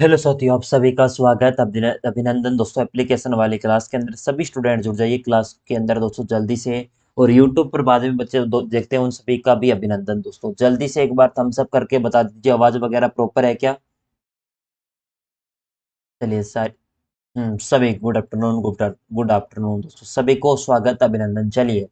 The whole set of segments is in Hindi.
हेलो साथियों, आप सभी का स्वागत अभिनंदन दोस्तों। एप्लीकेशन वाली क्लास के अंदर सभी स्टूडेंट जुड़ जाइए क्लास के अंदर दोस्तों जल्दी से। और यूट्यूब पर बाद में बच्चे देखते हैं, उन सभी का भी अभिनंदन दोस्तों। जल्दी से एक बार थम्स अप करके बता दीजिए आवाज वगैरह प्रॉपर है क्या। चलिए सर। सभी गुड आफ्टरनून दोस्तों, सभी को स्वागत अभिनंदन। चलिए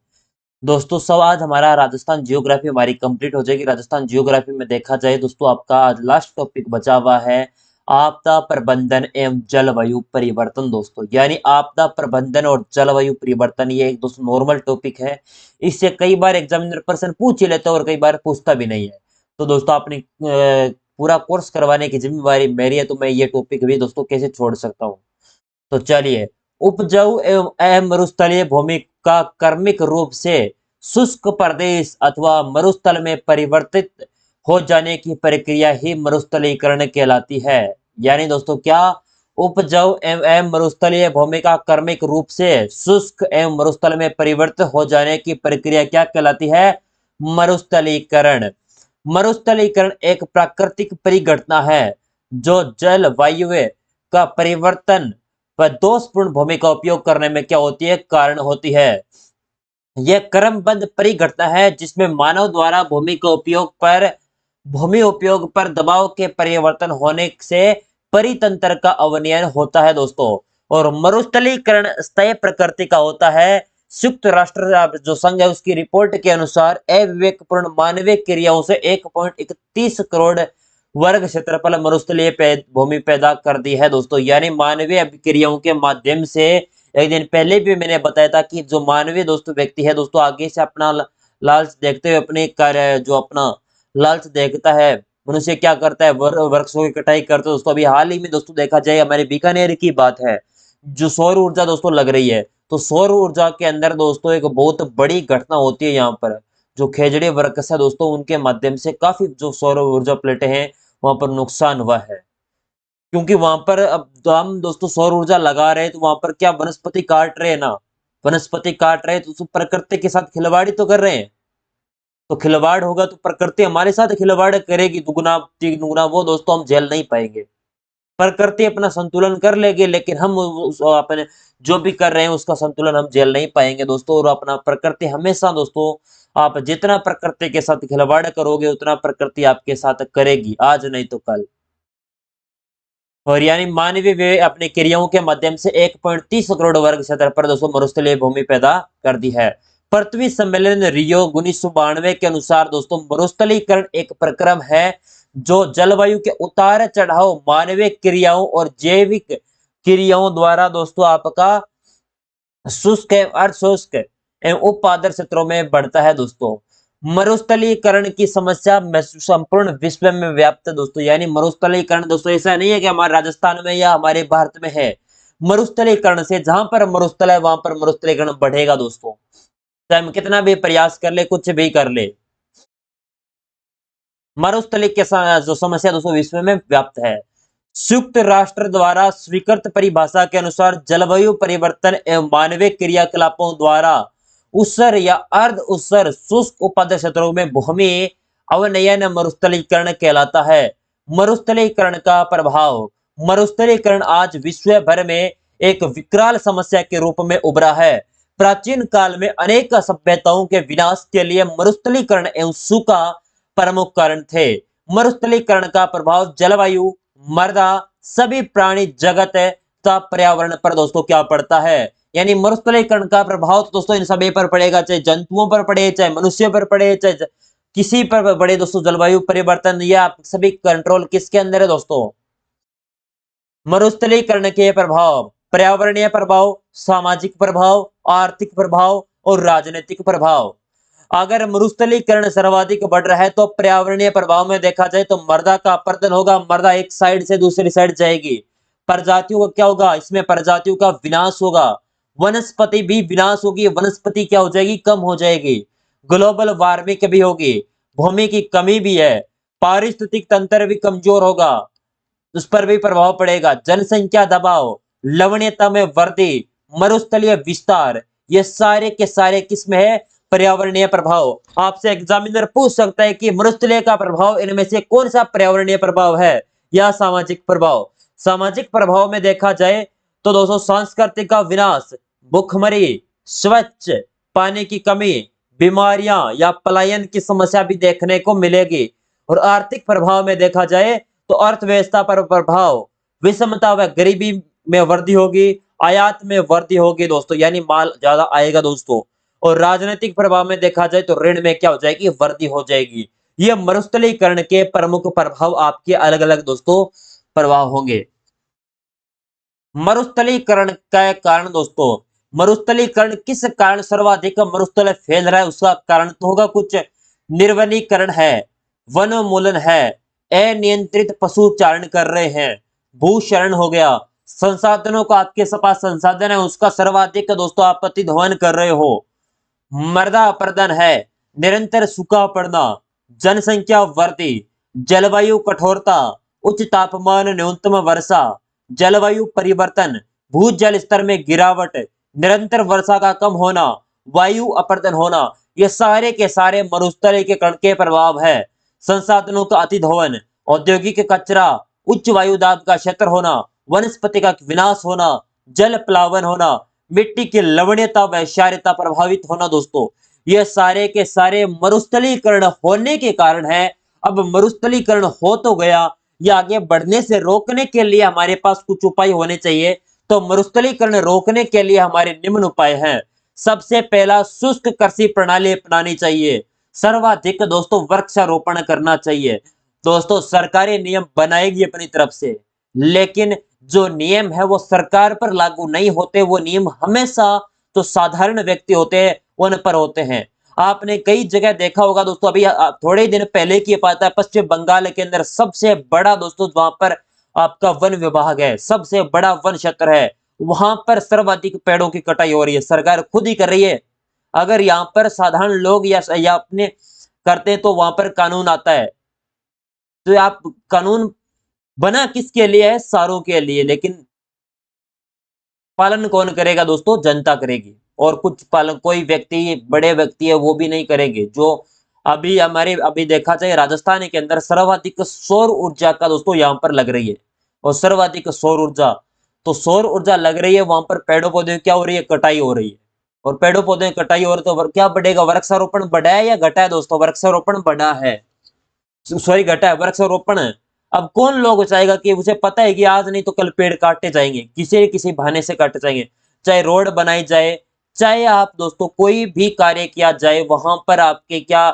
दोस्तों, सब आज हमारा राजस्थान जियोग्राफी हमारी कंप्लीट हो जाएगी। राजस्थान जियोग्राफी में देखा जाए दोस्तों, आपका आज लास्ट टॉपिक बचा हुआ है आपदा प्रबंधन एवं जलवायु परिवर्तन दोस्तों। यानी आपदा प्रबंधन और जलवायु परिवर्तन, ये एक दोस्तों नॉर्मल टॉपिक है। इससे कई बार एग्जामिनर पर्सन पूछ ही लेता है और कई बार पूछता भी नहीं है। तो दोस्तों आपने पूरा कोर्स करवाने की जिम्मेवारी मेरी है, तो मैं ये टॉपिक भी दोस्तों कैसे छोड़ सकता हूँ। तो चलिए, उपजाऊ एवं मरुस्थलीय भूमि का क्रमिक रूप से शुष्क प्रदेश अथवा मरुस्थल में परिवर्तित हो जाने की प्रक्रिया ही मरुस्थलीकरण कहलाती है। यानी दोस्तों क्या, उपजाऊ एवं मरुस्थलीय भूमि का क्रमिक रूप से शुष्क एवं मरुस्थल में परिवर्तित हो जाने की प्रक्रिया क्या कहलाती है? मरुस्थलीकरण। मरुस्थलीकरण एक प्राकृतिक परिघटना है जो जलवायु का परिवर्तन व दोषपूर्ण भूमि का उपयोग करने में क्या होती है? कारण होती है। यह क्रमबद्ध परिघटना है जिसमें मानव द्वारा भूमि उपयोग पर दबाव के परिवर्तन होने से परितंत्र का अवनयन होता है दोस्तों। और मरुस्थलीकरण स्थायी प्रकृति का होता है। संयुक्त राष्ट्र जो संघ है उसकी रिपोर्ट के अनुसार अविवेकपूर्ण मानवीय क्रियाओं से 1.31 करोड़ वर्ग क्षेत्रफल मरुस्थलीय भूमि पैदा कर दी है दोस्तों। यानी मानवीय क्रियाओं के माध्यम से, एक दिन पहले भी मैंने बताया था कि जो मानवीय दोस्तों व्यक्ति है दोस्तों, आगे से अपना लालच देखते हुए अपने कार्य जो अपना लालच देखता है, मनुष्य क्या करता है? वृक्षों की कटाई करता है दोस्तों। अभी हाल ही में दोस्तों देखा जाए, हमारे बीकानेर की बात है, जो सौर ऊर्जा दोस्तों लग रही है, तो सौर ऊर्जा के अंदर दोस्तों एक बहुत बड़ी घटना होती है। यहाँ पर जो खेजड़े वृक्ष है दोस्तों, उनके माध्यम से काफी जो सौर ऊर्जा प्लेटें हैं वहां पर नुकसान हुआ है। क्योंकि वहां पर अब तो हम दोस्तों सौर ऊर्जा लगा रहे हैं, तो वहां पर क्या वनस्पति काट रहे हैं ना, वनस्पति काट रहे हैं तो प्रकृति के साथ खिलवाड़ी तो कर रहे हैं। तो खिलवाड़ होगा तो प्रकृति हमारे साथ खिलवाड़ करेगी, दुगुना तिगुना, वो दोस्तों हम झेल नहीं पाएंगे। प्रकृति अपना संतुलन कर लेगी, लेकिन हम अपने जो भी कर रहे हैं उसका संतुलन हम झेल नहीं पाएंगे दोस्तों। और अपना प्रकृति हमेशा दोस्तों, आप जितना प्रकृति के साथ खिलवाड़ करोगे उतना प्रकृति आपके साथ करेगी, आज नहीं तो कल। और यानी मानवीय वे अपने क्रियाओं के माध्यम से 1.30 करोड़ वर्ग क्षेत्र पर दोस्तों मरुस्थलीय भूमि पैदा कर दी है। पृथ्वी सम्मेलन रियो 1992 के अनुसार दोस्तों, मरुस्थलीकरण एक प्रक्रम है जो जलवायु के उतार चढ़ाव, मानवीय क्रियाओं और जैविक क्रियाओं द्वारा दोस्तों आपका शुष्क एवं अर्धशुष्क एवं उपआदर क्षेत्रों में बढ़ता है दोस्तों। मरुस्थलीकरण की समस्या संपूर्ण विश्व में व्याप्त है दोस्तों। यानी मरुस्थलीकरण दोस्तों ऐसा नहीं है कि हमारे राजस्थान में या हमारे भारत में है। मरुस्थलीकरण से जहां पर मरुस्थल है वहां पर मरुस्थलीकरण बढ़ेगा दोस्तों, चाहे हम कितना भी प्रयास कर ले, कुछ भी कर ले। मरुस्थली के जो समस्या दोस्तों विश्व में व्याप्त है। संयुक्त राष्ट्र द्वारा स्वीकृत परिभाषा के अनुसार जलवायु परिवर्तन एवं मानवीय क्रियाकलापों द्वारा उत्सर या अर्ध उत्सर शुष्क उपाध्य क्षेत्रों में भूमि अवनयन मरुस्थलीकरण कहलाता है। मरुस्थलीकरण का प्रभाव। मरुस्थलीकरण आज विश्व भर में एक विकराल समस्या के रूप में उभरा है। प्राचीन काल में अनेक सभ्यताओं के विनाश के लिए मरुस्थलीकरण एवं सूखा प्रमुख कारण थे। मरुस्थलीकरण का प्रभाव जलवायु, मृदा, सभी प्राणी जगत का पर्यावरण पर दोस्तों क्या पड़ता है? यानी मरुस्थलीकरण का प्रभाव तो दोस्तों इन सभी पर पड़ेगा, चाहे जंतुओं पर पड़े, चाहे मनुष्य पर पड़े, चाहे किसी पर पड़े दोस्तों। जलवायु परिवर्तन या सभी कंट्रोल किसके अंदर है दोस्तों? मरुस्थलीकरण के प्रभाव, पर्यावरणीय प्रभाव, सामाजिक प्रभाव, आर्थिक प्रभाव और राजनीतिक प्रभाव। अगर मरुस्थलीकरण सर्वाधिक बढ़ रहा है तो पर्यावरणीय प्रभाव में देखा जाए तो मृदा का अपरदन होगा, मृदा एक साइड से दूसरी साइड जाएगी। प्रजातियों का क्या होगा? इसमें प्रजातियों का विनाश होगा। वनस्पति भी विनाश होगी, वनस्पति क्या हो जाएगी? कम हो जाएगी। ग्लोबल वार्मिंग भी होगी, भूमि की कमी भी है, पारिस्थितिक तंत्र भी कमजोर होगा, उस पर भी प्रभाव पड़ेगा। जनसंख्या दबाव, लवणीयता में वृद्धि, मरुस्थलीय विस्तार, ये सारे के सारे किसमें है? पर्यावरणीय प्रभाव। आपसे एग्जामिनर पूछ सकता है कि मरुस्थलीय का प्रभाव इनमें से कौन सा पर्यावरणीय प्रभाव है या सामाजिक प्रभाव? सामाजिक प्रभाव में देखा जाए तो दोस्तों सांस्कृतिक का विनाश, भूखमरी, स्वच्छ पानी की कमी, बीमारियां या पलायन की समस्या भी देखने को मिलेगी। और आर्थिक प्रभाव में देखा जाए तो अर्थव्यवस्था पर प्रभाव, विषमता व गरीबी में वृद्धि होगी, आयात में वृद्धि होगी दोस्तों, यानी माल ज्यादा आएगा दोस्तों। और राजनीतिक प्रभाव में देखा जाए तो ऋण में क्या हो जाएगी, वृद्धि हो जाएगी। ये मरुस्थलीकरण के प्रमुख प्रभाव आपके अलग अलग दोस्तों प्रभाव होंगे। मरुस्थलीकरण का कारण दोस्तों, मरुस्थलीकरण किस कारण सर्वाधिक मरुस्थल फैल रहा है, उसका कारण तो होगा कुछ निर्वनीकरण है, वनोन्मूलन है, अनियंत्रित पशुचारण कर रहे हैं, भूशरण हो गया, संसाधनों का आपके पास संसाधन है उसका सर्वाधिक दोस्तों आप अतिदोहन कर रहे हो, मृदा अपरदन है, निरंतर सूखा पड़ना, जनसंख्या वृद्धि, जलवायु कठोरता, उच्च तापमान, न्यूनतम वर्षा, जलवायु परिवर्तन, भूजल स्तर में गिरावट, निरंतर वर्षा का कम होना, वायु अपरदन होना, ये सारे के सारे मरुस्थलीकरण के प्रभाव है। संसाधनों का अतिदोहन, औद्योगिक कचरा, उच्च वायु दाब का क्षेत्र होना, वनस्पति का विनाश होना, जल प्लावन होना, मिट्टी की लवणीयता व क्षारीयता प्रभावित होना दोस्तों, ये सारे के सारे मरुस्थलीकरण होने के कारण है। अब मरुस्थलीकरण हो तो गया, ये आगे बढ़ने से रोकने के लिए हमारे पास कुछ उपाय होने चाहिए। तो मरुस्थलीकरण रोकने के लिए हमारे निम्न उपाय हैं। सबसे पहला, शुष्क कृषि प्रणाली अपनानी चाहिए। सर्वाधिक दोस्तों वृक्षारोपण करना चाहिए। दोस्तों सरकारें नियम बनाएगी अपनी तरफ से, लेकिन जो नियम है वो सरकार पर लागू नहीं होते, वो नियम हमेशा जो साधारण व्यक्ति होते हैं उन पर होते हैं। आपने कई जगह देखा होगा दोस्तों, अभी थोड़े दिन पहले की बात है, पश्चिम बंगाल के अंदर सबसे बड़ा दोस्तों वहां पर आपका वन विभाग है, सबसे बड़ा वन क्षेत्र है, वहां पर सर्वाधिक पेड़ों की कटाई हो रही है, सरकार खुद ही कर रही है। अगर यहाँ पर साधारण लोग या अपने करते तो वहां पर कानून आता है। तो आप कानून बना किसके लिए है, सारों के लिए, लेकिन पालन कौन करेगा दोस्तों, जनता करेगी। और कुछ पालन कोई व्यक्ति, बड़े व्यक्ति है वो भी नहीं करेंगे। जो अभी देखा जाए राजस्थान के अंदर सर्वाधिक सौर ऊर्जा का दोस्तों यहाँ पर लग रही है, और सर्वाधिक सौर ऊर्जा, तो सौर ऊर्जा लग रही है वहां पर, पेड़ों पौधे क्या हो रही है, कटाई हो रही है। और पेड़ों पौधे कटाई हो रही तो क्या बढ़ेगा, वृक्षारोपण बढ़ा है या घटा है दोस्तों, वृक्षारोपण बढ़ा है, सॉरी घटा है, वृक्षारोपण है। अब कौन लोग चाहेगा कि उसे पता है कि आज नहीं तो कल पेड़ काटे जाएंगे, किसी न किसी बहाने से काटे जाएंगे, चाहे रोड बनाई जाए, चाहे आप दोस्तों कोई भी कार्य किया जाए, वहां पर आपके क्या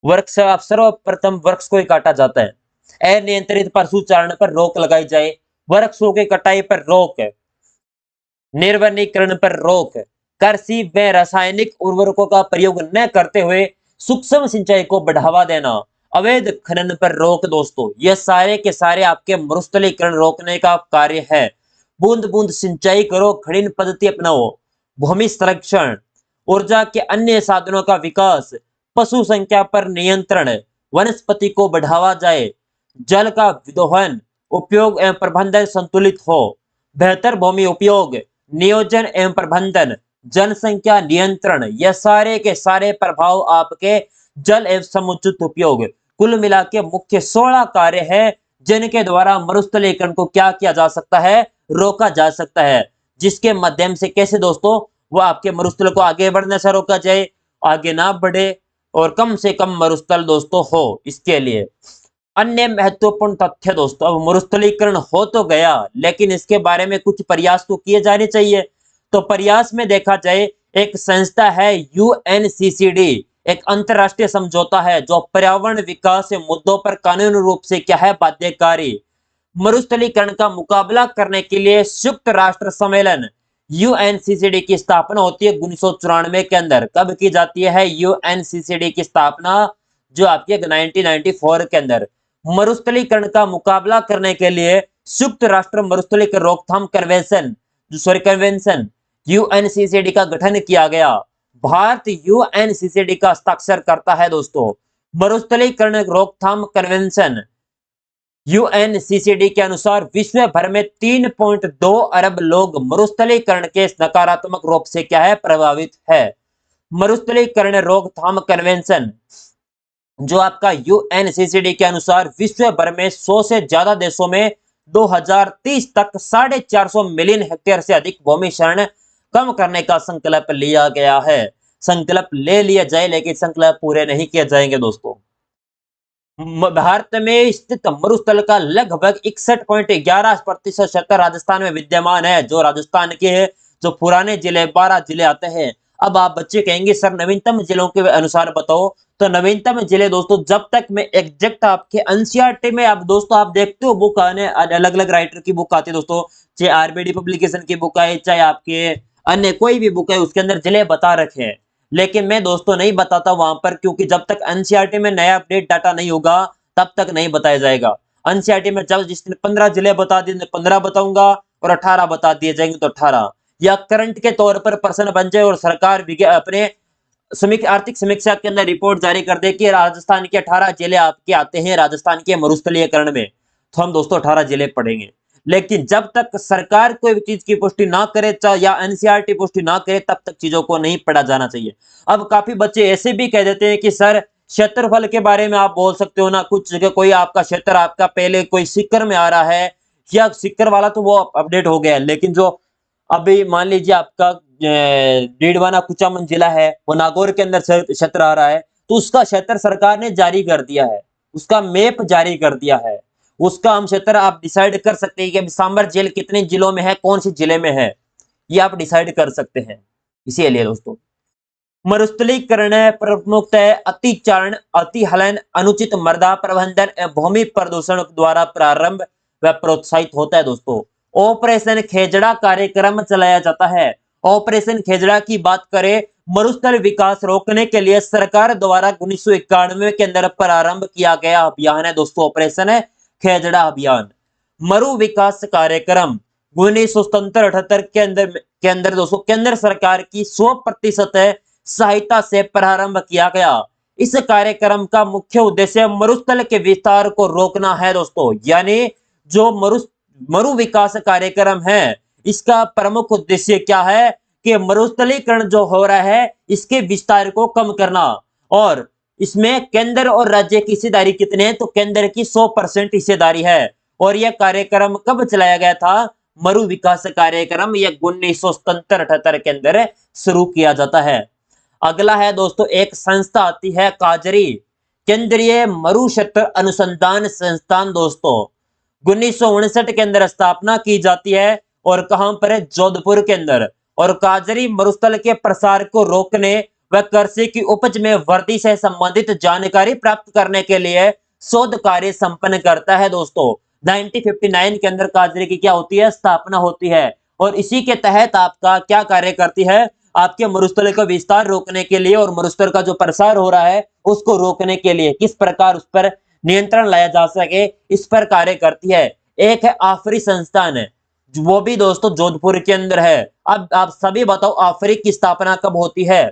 वृक्ष, सर्वप्रथम वृक्ष को ही काटा जाता है। अनियंत्रित पशुचारण पर रोक लगाई जाए, वृक्षों की कटाई पर रोक, निर्वनीकरण पर रोक, कृषि व रासायनिक उर्वरकों का प्रयोग न करते हुए सूक्ष्म सिंचाई को बढ़ावा देना, अवैध खनन पर रोक दोस्तों, ये सारे के सारे आपके मरुस्थलीकरण रोकने का कार्य है। बूंद बूंद सिंचाई करो, खड़ीन पद्धति अपनाओ, भूमि संरक्षण, ऊर्जा के अन्य साधनों का विकास, पशु संख्या पर नियंत्रण, वनस्पति को बढ़ावा जाए, जल का विदोहन, उपयोग एवं प्रबंधन संतुलित हो, बेहतर भूमि उपयोग, नियोजन एवं प्रबंधन, जनसंख्या नियंत्रण, यह सारे के सारे प्रभाव आपके जल एवं समुचित उपयोग, कुल मिला के मुख्य 16 कार्य है जिनके द्वारा मरुस्थलीकरण को क्या किया जा सकता है, रोका जा सकता है। जिसके माध्यम से कैसे दोस्तों, वो आपके मरुस्थल को आगे बढ़ने से रोका जाए, आगे ना बढ़े, और कम से कम मरुस्थल दोस्तों हो। इसके लिए अन्य महत्वपूर्ण तथ्य दोस्तों, अब मरुस्थलीकरण हो तो गया, लेकिन इसके बारे में कुछ प्रयास तो किए जाने चाहिए। तो प्रयास में देखा जाए, एक संस्था है यूएनसीसीडी, एक अंतरराष्ट्रीय समझौता है जो पर्यावरण विकास के मुद्दों पर कानूनी रूप से क्या है, बाध्यकारी। मरुस्थलीकरण का मुकाबला करने के लिए संयुक्त राष्ट्र सम्मेलन यूएनसीसीडी की स्थापना होती है 1994 के अंदर। कब की जाती है यूएनसीसीडी की स्थापना, जो आपके 1994 के अंदर। मरुस्थलीकरण का मुकाबला करने के लिए संयुक्त राष्ट्र मरुस्थलीकरण रोकथाम कन्वेंशन यूएनसीसीडी का गठन किया गया। भारत यूएनसीसीडी का हस्ताक्षर करता है दोस्तों। मरुस्थलीकरण रोकथाम कन्वेंशन यूएनसीसीडी के अनुसार विश्व भर में 3.2 अरब लोग मरुस्थलीकरण के नकारात्मक रूप से क्या है, प्रभावित है। मरुस्थलीकरण रोकथाम कन्वेंशन जो आपका यूएनसीसीडी के अनुसार विश्व भर में 100 से ज्यादा देशों में 2030 तक 450 मिलियन हेक्टेयर से अधिक भूमि क्षरण कम करने का संकल्प लिया गया है। संकल्प ले लिया जाए लेकिन संकल्प पूरे नहीं किए जाएंगे दोस्तों। भारत में स्थित मरुस्थल का लगभग 61.11% क्षेत्र राजस्थान में विद्यमान है। जो राजस्थान के जो पुराने जिले 12 जिले आते हैं। अब आप बच्चे कहेंगे सर नवीनतम जिलों के अनुसार बताओ, तो नवीनतम जिले दोस्तों जब तक मैं एग्जैक्ट आपके एनसीईआरटी में आप दोस्तों आप देखते हो बुक आने अलग अलग राइटर की बुक आती है दोस्तों, चाहे आरबीडी पब्लिकेशन की बुक है चाहे आपके अन्य कोई भी बुक है उसके अंदर जिले बता रखे हैं। लेकिन मैं दोस्तों नहीं बताता वहां पर, क्योंकि जब तक एनसीईआरटी में नया अपडेट डाटा नहीं होगा तब तक नहीं बताया जाएगा। एनसीईआरटी में जब जिस दिन 15 जिले बता दिए 15 बताऊंगा और 18 बता दिए जाएंगे तो 18, या करंट के तौर पर प्रश्न बन जाए और सरकार अपने आर्थिक समीक्षा के अंदर रिपोर्ट जारी कर दे कि राजस्थान के 18 जिले आपके आते हैं राजस्थान के मरुस्थलीयकरण में, तो हम दोस्तों 18 जिले पढ़ेंगे। लेकिन जब तक सरकार कोई भी चीज की पुष्टि ना करे या एनसीईआरटी पुष्टि ना करे तब तक चीजों को नहीं पढ़ा जाना चाहिए। अब काफी बच्चे ऐसे भी कह देते हैं कि सर क्षेत्रफल के बारे में आप बोल सकते हो ना, कुछ जगह कोई आपका क्षेत्र आपका पहले कोई सिक्कर में आ रहा है या सिक्कर वाला तो वो अपडेट हो गया है, लेकिन जो अभी मान लीजिए आपका डीडवाना कुचामन जिला है वो नागौर के अंदर क्षेत्र आ रहा है, तो उसका क्षेत्र सरकार ने जारी कर दिया है, उसका मैप जारी कर दिया है, उसका हम क्षेत्र आप डिसाइड कर सकते हैं कि सांबर जेल कितने जिलों में है, कौन से जिले में है, ये आप डिसाइड कर सकते हैं। इसीलिए दोस्तों मरुस्थलीकरण प्रमुखतः अतिचारण, अतिहलन, अनुचित मृदा प्रबंधन एवं भूमि प्रदूषण द्वारा प्रारंभ व प्रोत्साहित होता है दोस्तों। ऑपरेशन खेजड़ा कार्यक्रम चलाया जाता है। ऑपरेशन खेजड़ा की बात करें, मरुस्थल विकास रोकने के लिए सरकार द्वारा 1991 के अंदर प्रारंभ किया गया अभियान है दोस्तों, ऑपरेशन है खेजड़ा अभियान। मरु विकास कार्यक्रम 1977-78 के अंदर दोस्तों केंद्र सरकार की 100% सहायता से प्रारंभ किया गया। इस कार्यक्रम का मुख्य उद्देश्य मरुस्थल के विस्तार को रोकना है दोस्तों, यानी जो मरु विकास कार्यक्रम है इसका प्रमुख उद्देश्य क्या है कि मरुस्थलीकरण जो हो रहा है इसके विस्तार को कम करना। और इसमें केंद्र और राज्य की हिस्सेदारी कितने हैं, तो केंद्र की 100% हिस्सेदारी है। और यह कार्यक्रम कब चलाया गया था, मरु विकास कार्यक्रम यह 1977-78 के अंदर शुरू किया जाता है। अगला है दोस्तों एक संस्था आती है काजरी, केंद्रीय मरु क्षेत्र अनुसंधान संस्थान दोस्तों, 1959 के अंदर स्थापना की जाती है और कहां पर है, जोधपुर के अंदर। और काजरी मरुस्थल के प्रसार को रोकने व कृषि की उपज में वृद्धि से संबंधित जानकारी प्राप्त करने के लिए शोध कार्य संपन्न करता है दोस्तों। 1959 के अंदर काजरी की क्या होती है, स्थापना होती है और इसी के तहत आपका क्या कार्य करती है, आपके मरुस्थल का विस्तार रोकने के लिए और मरुस्थल का जो प्रसार हो रहा है उसको रोकने के लिए किस प्रकार उस पर नियंत्रण लाया जा सके इस पर कार्य करती है। एक है आफरी संस्थान, वो भी दोस्तों जोधपुर के अंदर है। अब आप सभी बताओ आफरी की स्थापना कब होती है।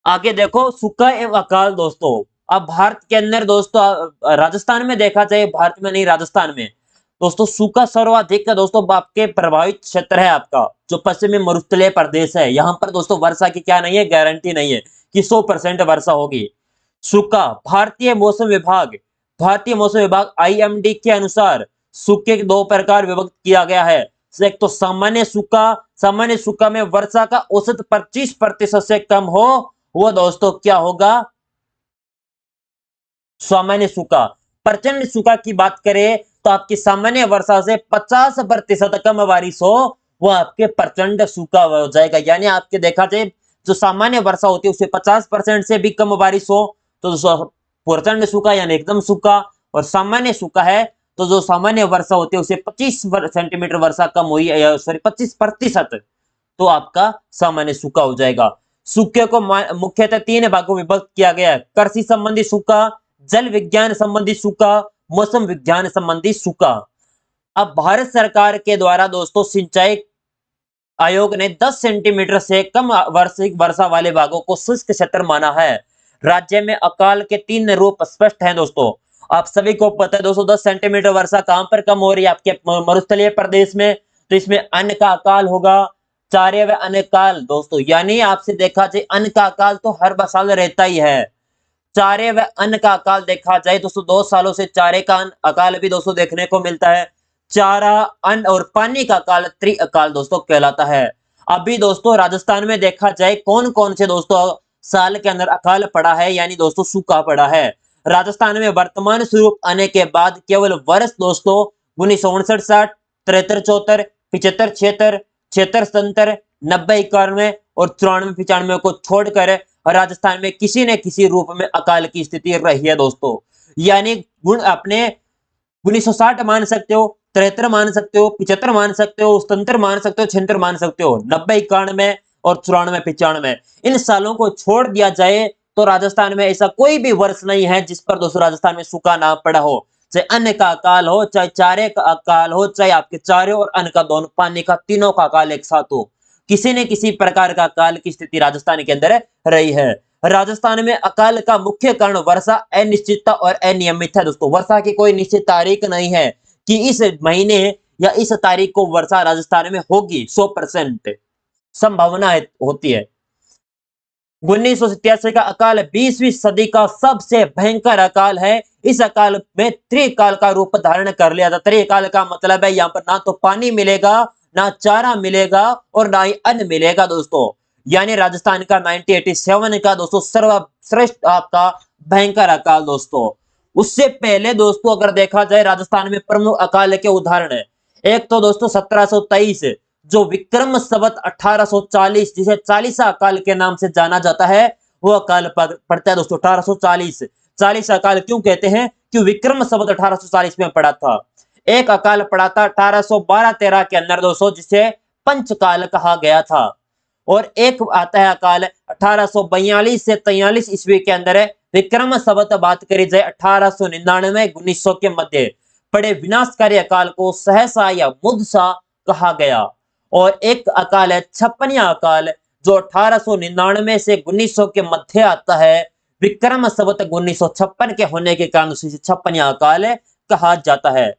आगे देखो सूखा एवं अकाल दोस्तों, अब भारत के अंदर दोस्तों राजस्थान में देखा जाए, भारत में नहीं राजस्थान में दोस्तों सूखा सर्वाधिक का दोस्तों आपके प्रभावित क्षेत्र है आपका जो पश्चिमी मरुस्थलीय प्रदेश है। यहां पर दोस्तों वर्षा की क्या नहीं है, गारंटी नहीं है कि 100% वर्षा होगी। सूखा, भारतीय मौसम विभाग आईएमडी के अनुसार सूखे के 2 प्रकार विभक्त किया गया है। एक तो सामान्य सूखा में वर्षा का औसत 25% से कम हो, वो दोस्तों क्या होगा, सामान्य सूखा। प्रचंड सूखा की बात करें तो आपकी सामान्य वर्षा से 50% कम बारिश हो, वो आपके प्रचंड सूखा हो जाएगा। यानी आपके देखा जाए जो सामान्य वर्षा होती है उससे 50% से भी कम बारिश हो तो प्रचंड सूखा यानी एकदम सूखा, और सामान्य सूखा है तो जो सामान्य वर्षा होती है उससे 25 सेंटीमीटर वर्षा कम हुई, सॉरी 25%, तो आपका सामान्य सूखा हो जाएगा। सूखे को मुख्यतः 3 भागों में विभक्त किया गया है, कृषि संबंधी सूखा, जल विज्ञान संबंधी सूखा, मौसम विज्ञान संबंधी सूखा। अब भारत सरकार के द्वारा दोस्तों सिंचाई आयोग ने 10 सेंटीमीटर से कम वार्षिक वर्षा वाले भागों को शुष्क क्षेत्र माना है। राज्य में अकाल के 3 रूप स्पष्ट हैं दोस्तों, आप सभी को पता है दोस्तों 10 सेंटीमीटर वर्षा कहां पर कम हो रही है, आपके मरुस्थलीय प्रदेश में, तो इसमें अन्न का अकाल होगा, चार्य व अन्न काल दोस्तों, यानी आपसे देखा जाए अन्न का अकाल तो हर साल रहता ही है। चारे व अन्न का अकाल देखा जाए दोस्तों 2 सालों से चारे का अकाल भी दोस्तों देखने को मिलता है। चारा, अन्न और पानी का अकाल त्रि अकाल दोस्तों कहलाता है। अभी दोस्तों राजस्थान में देखा जाए कौन कौन से दोस्तों साल के अंदर अकाल पड़ा है, यानी दोस्तों सूखा पड़ा है। राजस्थान में वर्तमान स्वरूप आने के बाद केवल वर्ष दोस्तों 1959-60, 73-74, 75-76, 76-77, 90-91 और 94-95 को छोड़कर राजस्थान में किसी न किसी रूप में अकाल की स्थिति रही है दोस्तों। यानी गुण अपने 1960 मान सकते हो, 73 मान सकते हो, 75 मान सकते हो, 77 मान सकते हो, 76 मान सकते हो, 90-91 और 94-95 इन सालों को छोड़ दिया जाए तो राजस्थान में ऐसा कोई भी वर्ष नहीं है जिस पर दोस्तों राजस्थान में सूखा ना पड़ा हो। चाहे अन्न का अकाल हो, चाहे चारे का अकाल हो, चाहे आपके चारे और अन्न का दोनों, पानी का, तीनों का अकाल एक साथ हो, किसी न किसी प्रकार का अकाल की स्थिति राजस्थान के अंदर रही है। राजस्थान में अकाल का मुख्य कारण वर्षा अनिश्चितता और अनियमित है दोस्तों। वर्षा की कोई निश्चित तारीख नहीं है कि इस महीने या इस तारीख को वर्षा राजस्थान में होगी, 100% संभावना होती है। 1987 का अकाल 20वीं सदी का सबसे भयंकर अकाल है। इस अकाल में त्रिकाल का रूप धारण कर लिया था। त्रिकाल का मतलब है यहाँ पर ना तो पानी मिलेगा, ना चारा मिलेगा और ना ही अन्न मिलेगा दोस्तों। यानी राजस्थान का 1987 का दोस्तों सर्वश्रेष्ठ आपका भयंकर अकाल दोस्तों। उससे पहले दोस्तों अगर देखा जाए राजस्थान में प्रमुख अकाल के उदाहरण है। एक तो दोस्तों 1723 जो विक्रम संवत 1840 जिसे चालीसा अकाल के नाम से जाना जाता है, वो अकाल पड़ता है दोस्तों 1840। 40 अकाल क्यों कहते हैं? क्यों विक्रम संवत 1840 में पड़ा था। एक अकाल पड़ा था 1812-13 के अंदर दोस्तों जिसे पंचकाल कहा गया था। और एक आता है अकाल 1842 से 43 ईस्वी के अंदर है। विक्रम संवत बात करी जाए 1899-1900 के मध्य पड़े विनाशकारी अकाल को सहसा या मुदसा कहा गया। और एक अकाल है छप्पनिया अकाल जो 1899 से 1900 के मध्य आता है। विक्रम संवत 1956 के होने के कारण उसे छप्पनिया अकाल कहा जाता है।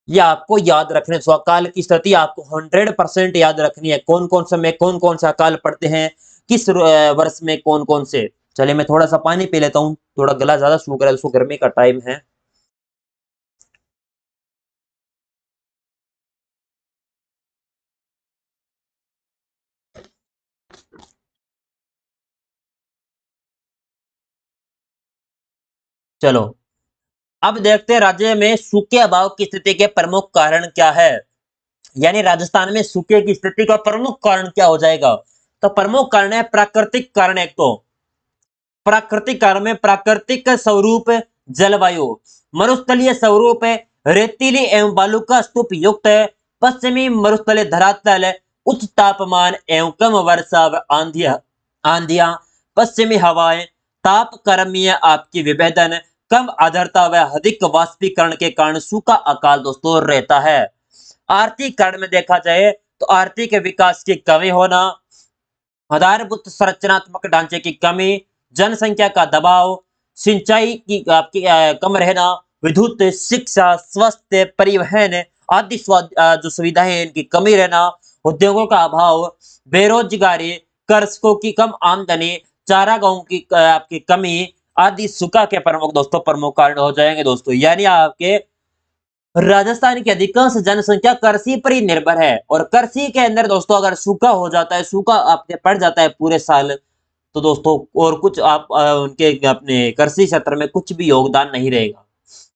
यह आपको याद रखने, सो अकाल की स्थिति आपको 100% याद रखनी है। कौन कौन से में कौन कौन से अकाल पड़ते हैं, किस वर्ष में कौन कौन से। चलिए मैं थोड़ा सा पानी पी लेता हूँ, थोड़ा गला ज्यादा सूख रहा है दोस्तों, गर्मी का टाइम है। चलो अब देखते हैं राज्य में सूखे अभाव की स्थिति के प्रमुख कारण क्या है। यानी राजस्थान में सूखे की स्थिति का प्रमुख कारण क्या हो जाएगा। तो प्रमुख कारण है प्राकृतिक कारण। एक तो प्राकृतिक कारण में प्राकृतिक स्वरूप जलवायु, मरुस्थलीय स्वरूप है, रेतीली एवं बालू का स्तूप युक्त है, पश्चिमी मरुस्थलीय धरातल, उच्च तापमान एवं कम वर्षा व आंधियां, पश्चिमी हवाएं, ताप कर्मीय आपकी विभेदन, कम आर्द्रता व अधिक वाष्पीकरण के कारण सूखा अकाल दोस्तों रहता है। आर्थिक कारण में देखा जाए तो आर्थिक विकास की कमी होना, आधारभूत संरचनात्मक ढांचे की कमी, जनसंख्या का दबाव, सिंचाई की आपकी कम रहना, विद्युत, शिक्षा, स्वास्थ्य, परिवहन आदि जो सुविधाएं इनकी कमी रहना, उद्योगों का अभाव, बेरोजगारी, कृषकों की कम आमदनी, चारागाहों की आपकी कमी आदि सूखा के प्रमुख दोस्तों प्रमुख कारण हो जाएंगे दोस्तों। यानी आपके राजस्थान की अधिकांश जनसंख्या कृषि पर ही निर्भर है और कृषि के अंदर दोस्तों अगर सूखा हो जाता है, सूखा आपके पड़ जाता है पूरे साल, तो दोस्तों और कुछ आप उनके अपने कृषि क्षेत्र में कुछ भी योगदान नहीं रहेगा।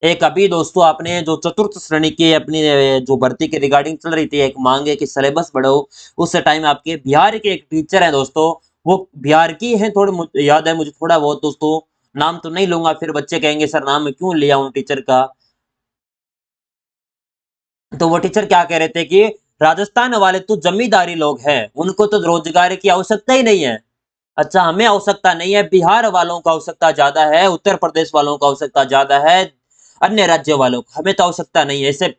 एक अभी दोस्तों आपने जो चतुर्थ श्रेणी की अपनी जो भर्ती के रिगार्डिंग चल रही थी, एक मांगे कि सिलेबस बढ़ाओ, उस टाइम आपके बिहार के एक टीचर है दोस्तों, वो बिहार की है, थोड़ी याद है मुझे थोड़ा बहुत दोस्तों, नाम तो नहीं लूंगा फिर बच्चे कहेंगे सर नाम क्यों लिया उन टीचर का। तो वो टीचर क्या कह रहे थे कि राजस्थान वाले तो जमींदारी लोग हैं, उनको तो रोजगार की आवश्यकता ही नहीं है। अच्छा हमें आवश्यकता नहीं है, बिहार वालों को आवश्यकता ज्यादा है, उत्तर प्रदेश वालों को आवश्यकता ज्यादा है, अन्य राज्य वालों को, हमें तो आवश्यकता नहीं है। ऐसे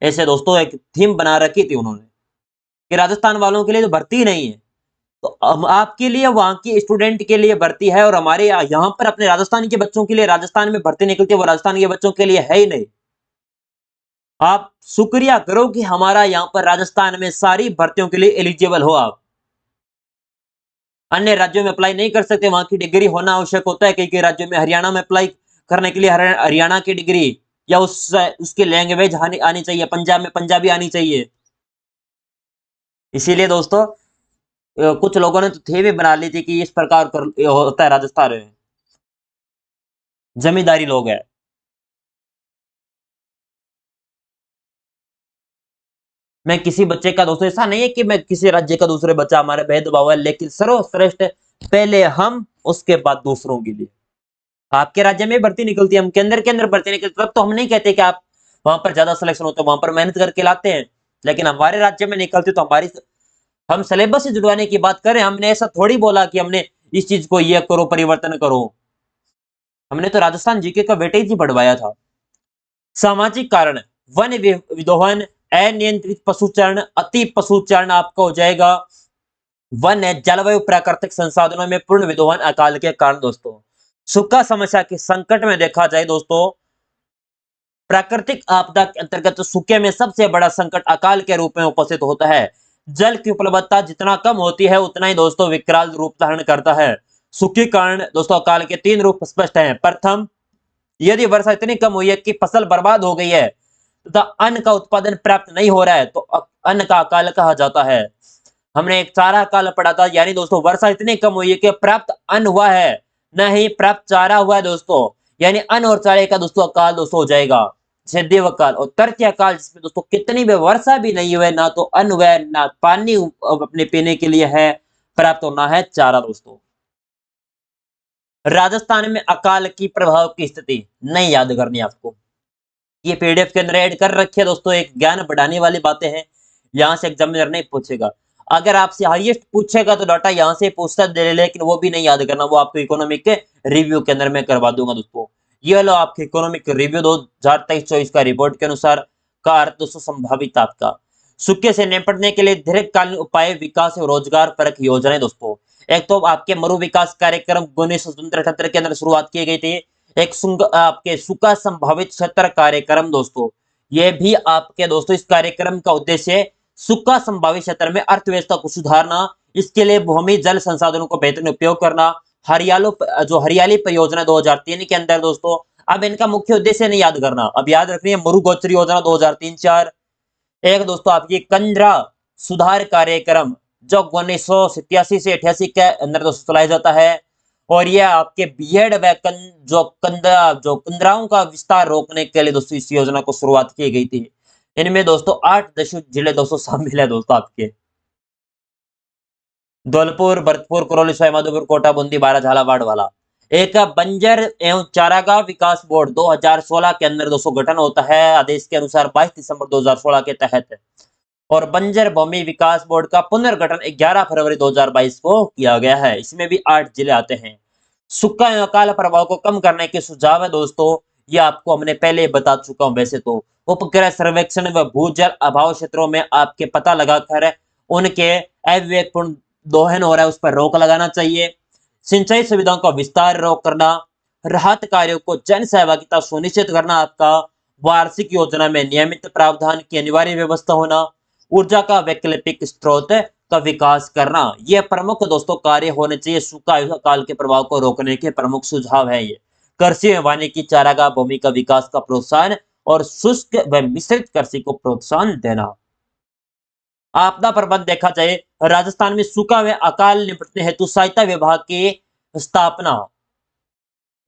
ऐसे दोस्तों एक थीम बना रखी थी उन्होंने कि राजस्थान वालों के लिए तो भर्ती नहीं है, तो हम आपके लिए वहां की स्टूडेंट के लिए भर्ती है और हमारे यहाँ पर अपने राजस्थान के बच्चों के लिए राजस्थान में भर्ती निकलती है, वो राजस्थान के बच्चों के लिए है ही नहीं। आप शुक्रिया करो कि हमारा यहाँ पर राजस्थान में सारी भर्तियों के लिए एलिजिबल हो आप। अन्य राज्यों में अप्लाई नहीं कर सकते, वहां की डिग्री होना आवश्यक होता है। कई कई राज्यों में हरियाणा में अप्लाई करने के लिए हरियाणा की डिग्री या उसकी लैंग्वेज आनी चाहिए, पंजाब में पंजाबी आनी चाहिए। इसीलिए दोस्तों कुछ लोगों ने तो थे भी बना ली थी कि इस प्रकार होता है राजस्थान में, जमींदारी लोग है। मैं किसी बच्चे का दोस्तों, ऐसा नहीं है कि मैं किसी राज्य का दूसरे बच्चा, हमारे भेदभाव है, लेकिन सर्वश्रेष्ठ पहले हम, उसके बाद दूसरों के लिए। आपके राज्य में भर्ती निकलती है, हम केंद्र के अंदर भर्ती निकलती है, तब तो हम नहीं कहते कि आप वहां पर ज्यादा सिलेक्शन होता है, वहां पर मेहनत करके लाते हैं। लेकिन हमारे राज्य में निकलती तो हमारी, हम सिलेबस से जुड़वाने की बात करें, हमने ऐसा थोड़ी बोला कि हमने इस चीज को ये करो, परिवर्तन करो। हमने तो राजस्थान जीके का वेटेज ही बढ़वाया था। सामाजिक कारण, वन विदोहन, अनियंत्रित पशुचरण, अति पशुचरण आपका हो जाएगा। वन है, जलवायु प्राकृतिक संसाधनों में पूर्ण विदोहन अकाल के कारण दोस्तों। सूखा समस्या के संकट में देखा जाए दोस्तों, प्राकृतिक आपदा के अंतर्गत सूखे में सबसे बड़ा संकट अकाल के रूप में उपस्थित होता है। जल की उपलब्धता जितना कम होती है उतना ही दोस्तों विकराल रूप धारण करता है। सूखे कारण दोस्तों अकाल के 3 रूप स्पष्ट हैं। प्रथम, यदि वर्षा इतनी कम हुई है कि फसल बर्बाद हो गई है तथा अन्न का उत्पादन प्राप्त नहीं हो रहा है तो अन्न का अकाल कहा जाता है। हमने एक चारा अकाल पढ़ा था, यानी दोस्तों वर्षा इतनी कम हुई है कि प्राप्त अन्न हुआ है, न ही प्राप्त चारा हुआ है दोस्तों, यानी अन्न और चारे का दोस्तों अकाल दोस्तों हो जाएगा। जैसे देवकाल और तर्त्य अकाल, जिसमें दोस्तों कितनी भी वर्षा भी नहीं हुई, ना तो अन्न हुआ, ना पानी अपने पीने के लिए है प्राप्त, होना है चारा दोस्तों। राजस्थान में अकाल की प्रभाव की स्थिति नहीं याद करनी आपको, ये पीडीएफ के अंदर ऐड कर रखी है दोस्तों, एक ज्ञान बढ़ाने वाली बातें हैं। यहां से एग्जामिनर नहीं पूछेगा, अगर आपसे हाईएस्ट पूछेगा तो डाटा यहां से पूछता दे, लेकिन वो भी नहीं याद करना, वो आपको इकोनॉमिक के रिव्यू के अंदर मैं करवा दूंगा दोस्तों। ये लो आपके इकोनॉमिक रिव्यू 2023-24 का रिपोर्ट के अनुसार का अर्थ दोस्तों संभावित आपका। सूखे से निपटने के लिए दीर्घकालीन उपाय, विकास और रोजगार परक योजनाएं दोस्तों। एक तो आपके मरु विकास कार्यक्रम 1978 के अंदर शुरुआत की गई थी। एक आपके सूखा संभावित क्षेत्र कार्यक्रम दोस्तों, ये भी आपके दोस्तों, इस कार्यक्रम का उद्देश्य सूखा संभावित क्षेत्र में अर्थव्यवस्था को सुधारना, इसके लिए भूमि जल संसाधनों को बेहतर उपयोग करना। हरियाली परियोजना 2003 के अंदर दोस्तों, अब इनका मुख्य उद्देश्य नहीं याद करना, अब याद रखनी है मरु गोचरी योजना 2003-4। एक दोस्तों आपकी कंदरा सुधार कार्यक्रम जो 1987 से 88 के अंदर दोस्तों चलाया जाता है, और यह आपके बीएड व जो कंदराओं का विस्तार रोकने के लिए दोस्तों इस योजना को शुरुआत की गई थी। इनमें दोस्तों 8 जिले दोस्तों शामिल है दोस्तों आपके, धौलपुर, भरतपुर, करौली, सवाईमाधोपुर, कोटा, बूंदी, बारा, झालावाड़ वाला। एक बंजर एवं चारागाह विकास बोर्ड 2016 के अंदर दोस्तों गठन होता है आदेश के अनुसार 22 दिसंबर 2016 के तहत, और बंजर भूमि विकास बोर्ड का पुनर्गठन 11 फरवरी 2022 को किया गया है। इसमें भी 8 जिले आते हैं। सूखा एवं अकाल प्रभाव को कम करने के सुझाव है दोस्तों, ये आपको हमने पहले बता चुका हूं। वैसे तो उपग्रह सर्वेक्षण व भूजल अभाव क्षेत्रों में आपके पता लगाकर उनके अविवेकपूर्ण दोहन हो रहा है उस पर रोक लगाना चाहिए। सिंचाई सुविधाओं का विस्तार रोक करना, राहत कार्यों को जन सहभागिता सुनिश्चित करना, आपका वार्षिक योजना में नियमित प्रावधान की अनिवार्य व्यवस्था होना, ऊर्जा का वैकल्पिक स्रोत का विकास करना, यह प्रमुख दोस्तों कार्य होने चाहिए। सूखा काल के प्रभाव को रोकने के प्रमुख सुझाव है ये। कृषि एवं वानिकी चारागाह भूमि का विकास का प्रोत्साहन और शुष्क व मिश्रित कृषि को प्रोत्साहन देना। आपदा प्रबंध देखा जाए, राजस्थान में सूखा व अकाल निपटने हेतु सहायता विभाग की स्थापना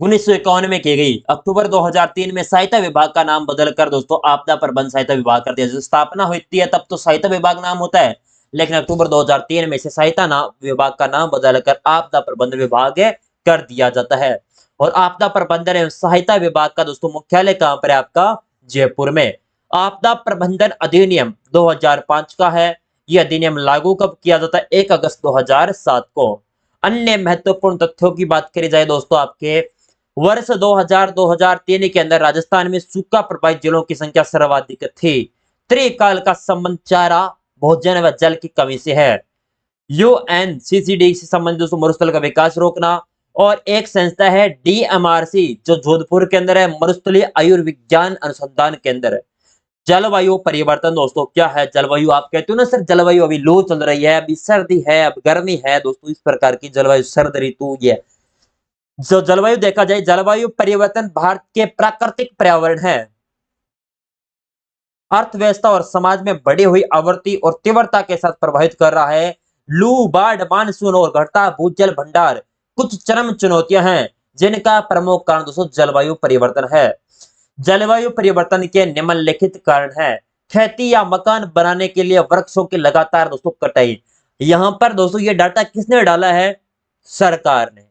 1951 में की गई। अक्टूबर 2003 में सहायता विभाग का नाम बदलकर दोस्तों आपदा प्रबंध सहायता विभाग कर दिया। जब स्थापना होती है तब तो सहायता विभाग नाम होता है, लेकिन अक्टूबर 2003 में से सहायता विभाग का नाम बदलकर आपदा प्रबंधन विभाग कर दिया जाता है। और आपदा प्रबंधन एवं सहायता विभाग का दोस्तों मुख्यालय कहां पर है आपका, जयपुर में। आपदा प्रबंधन अधिनियम 2005 का है। यह अधिनियम लागू कब किया जाता है, 1 अगस्त 2007 को। अन्य महत्वपूर्ण तथ्यों की बात करी जाए दोस्तों, आपके वर्ष 2000-2003 के अंदर राजस्थान में सूखा प्रभावित जिलों की संख्या सर्वाधिक थी। त्रिकाल का संबंध चारा, भोजन व जल की कमी से है। यूएनसीसीडी से संबंधित दोस्तों मरुस्थल का विकास रोकना, और एक संस्था है डीएमआरसी जो जोधपुर के अंदर है, मरुस्थलीय आयुर्विज्ञान अनुसंधान केंद्र। जलवायु परिवर्तन दोस्तों क्या है? जलवायु आप कहते हो ना सर जलवायु अभी लू चल रही है, अभी सर्दी है, अब गर्मी है दोस्तों, इस प्रकार की जलवायु सर्द ऋतु ये जो जलवायु देखा जाए, जलवायु परिवर्तन भारत के प्राकृतिक पर्यावरण है, अर्थव्यवस्था और समाज में बढ़ी हुई आवृत्ति और तीव्रता के साथ प्रभावित कर रहा है। लू, बाढ़, मानसून और घटता भूजल भंडार कुछ चरम चुनौतियां हैं जिनका प्रमुख कारण दोस्तों जलवायु परिवर्तन है। जलवायु परिवर्तन के निम्नलिखित कारण है। खेती या मकान बनाने के लिए वृक्षों की लगातार दोस्तों कटाई। यहां पर दोस्तों ये डाटा किसने डाला है? सरकार ने।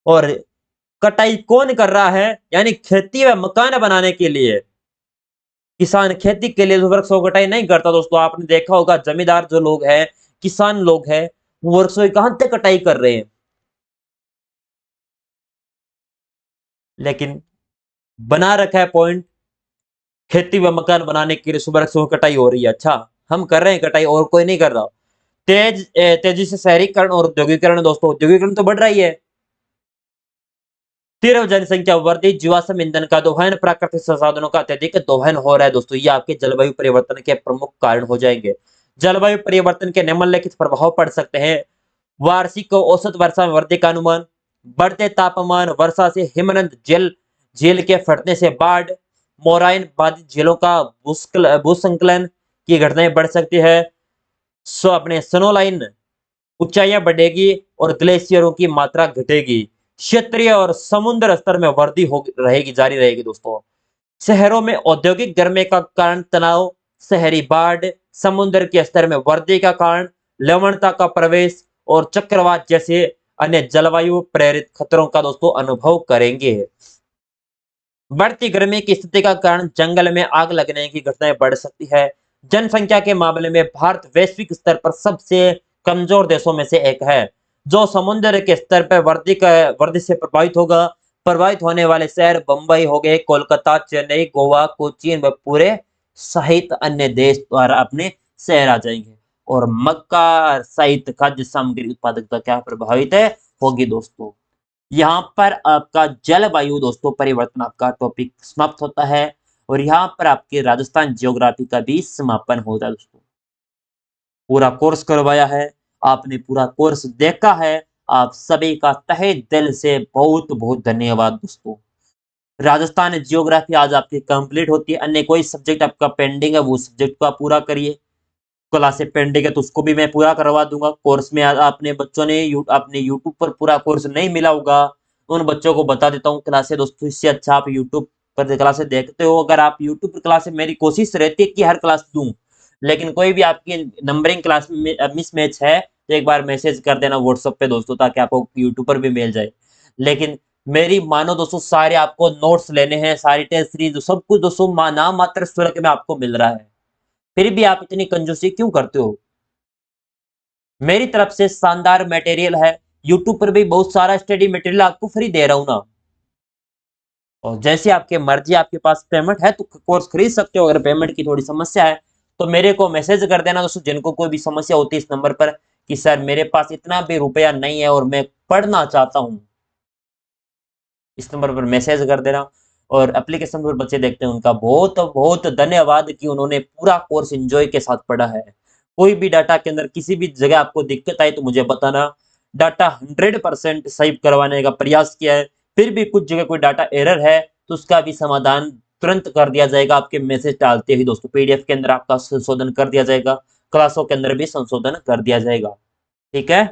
और कटाई कौन कर रहा है? यानी खेती व मकान बनाने के लिए किसान खेती के लिए वृक्षों की कटाई नहीं करता दोस्तों। आपने देखा होगा जमींदार जो लोग हैं, किसान लोग हैं, वो वृक्षों की कहां तक कटाई कर रहे हैं। लेकिन बना रखा है पॉइंट, खेती व मकान बनाने के लिए वृक्षों की कटाई हो रही है। अच्छा, हम कर रहे हैं कटाई और कोई नहीं कर रहा। तेजी से शहरीकरण और औद्योगिकरण दोस्तों, औद्योगिकरण तो बढ़ रही है। तीव्र जनसंख्या वृद्धि, जीवाश्म ईंधन का दोहन, प्राकृतिक संसाधनों का अत्यधिक दोहन हो रहा है दोस्तों, ये आपके जलवायु परिवर्तन के प्रमुख कारण हो जाएंगे। जलवायु परिवर्तन के निम्नलिखित प्रभाव पड़ सकते हैं। वार्षिक औसत वर्षा में वृद्धि का अनुमान, बढ़ते तापमान, वर्षा से हिमनद जल, झील के फटने से बाढ़, मोराइन बाधित झीलों का भूस्खलन की घटनाएं बढ़ सकती है। अपने स्नोलाइन ऊंचाइयां बढ़ेगी और ग्लेशियरों की मात्रा घटेगी। क्षेत्रीय और समुद्र स्तर में वृद्धि हो रहेगी, जारी रहेगी दोस्तों। शहरों में औद्योगिक गर्मी का कारण तनाव, शहरी बाढ़, समुद्र के स्तर में वृद्धि का कारण लवणता का प्रवेश और चक्रवात जैसे अन्य जलवायु प्रेरित खतरों का दोस्तों अनुभव करेंगे। बढ़ती गर्मी की स्थिति का कारण जंगल में आग लगने की घटनाएं बढ़ सकती है। जनसंख्या के मामले में भारत वैश्विक स्तर पर सबसे कमजोर देशों में से एक है, जो समुद्र के स्तर पर वृद्धि से प्रभावित होगा। प्रभावित होने वाले शहर बंबई हो गए, कोलकाता, चेन्नई, गोवा, कोचीन व पूरे सहित अन्य देश द्वारा अपने शहर आ जाएंगे। और मक्का सहित खाद्य सामग्री उत्पादकता क्या प्रभावित है होगी दोस्तों। यहाँ पर आपका जलवायु दोस्तों परिवर्तन आपका टॉपिक समाप्त होता है और यहाँ पर आपके राजस्थान ज्योग्राफी का भी समापन होता है दोस्तों। पूरा कोर्स करवाया है, आपने पूरा कोर्स देखा है, आप सभी का तहे दिल से बहुत बहुत धन्यवाद दोस्तों। राजस्थान ज्योग्राफी आज आपकी कंप्लीट होती है। अन्य कोई सब्जेक्ट आपका पेंडिंग है वो सब्जेक्ट को आप पूरा करिए। क्लासेस पेंडिंग है तो उसको भी मैं पूरा करवा दूंगा। कोर्स में आपने बच्चों ने अपने यूट्यूब पर पूरा कोर्स नहीं मिला होगा, उन बच्चों को बता देता हूँ क्लासेस दोस्तों। इससे अच्छा आप यूट्यूब पर क्लासेस देखते हो। अगर आप यूट्यूब पर क्लासेस, मेरी कोशिश रहती है कि हर क्लास दूं, लेकिन कोई भी आपकी नंबरिंग क्लास में मिसमैच है तो एक बार मैसेज कर देना व्हाट्सएप पे दोस्तों, ताकि आपको यूट्यूब पर भी मिल जाए। लेकिन मेरी मानो दोस्तों, सारे आपको नोट्स लेने हैं, सारी टेस्ट सीरीज सब कुछ दोस्तों नाम मात्र शुल्क में आपको मिल रहा है, फिर भी आप इतनी कंजूसी क्यों करते हो? मेरी तरफ से शानदार मटेरियल है, यूट्यूब पर भी बहुत सारा स्टडी मटेरियल आपको फ्री दे रहा हूं ना। और जैसे आपके मर्जी, आपके पास पेमेंट है तो कोर्स खरीद सकते हो। अगर पेमेंट की थोड़ी समस्या है तो मेरे को मैसेज कर देना दोस्तों, जिनको कोई भी समस्या होती है इस नंबर पर कि सर मेरे पास इतना भी रुपया नहीं है और मैं पढ़ना चाहता हूं, इस नंबर पर मैसेज कर देना। और एप्लीकेशन पर बच्चे देखते हैं, उनका बहुत बहुत धन्यवाद कि उन्होंने पूरा कोर्स एंजॉय के साथ पढ़ा है। कोई भी डाटा के अंदर किसी भी जगह आपको दिक्कत आई तो मुझे बताना। डाटा 100% सही करवाने का प्रयास किया है, फिर भी कुछ जगह कोई डाटा एरर है तो उसका भी समाधान तुरंत कर दिया जाएगा। आपके मैसेज डालते ही दोस्तों पीडीएफ के अंदर आपका संशोधन कर दिया जाएगा, क्लासों के अंदर भी संशोधन कर दिया जाएगा। ठीक है।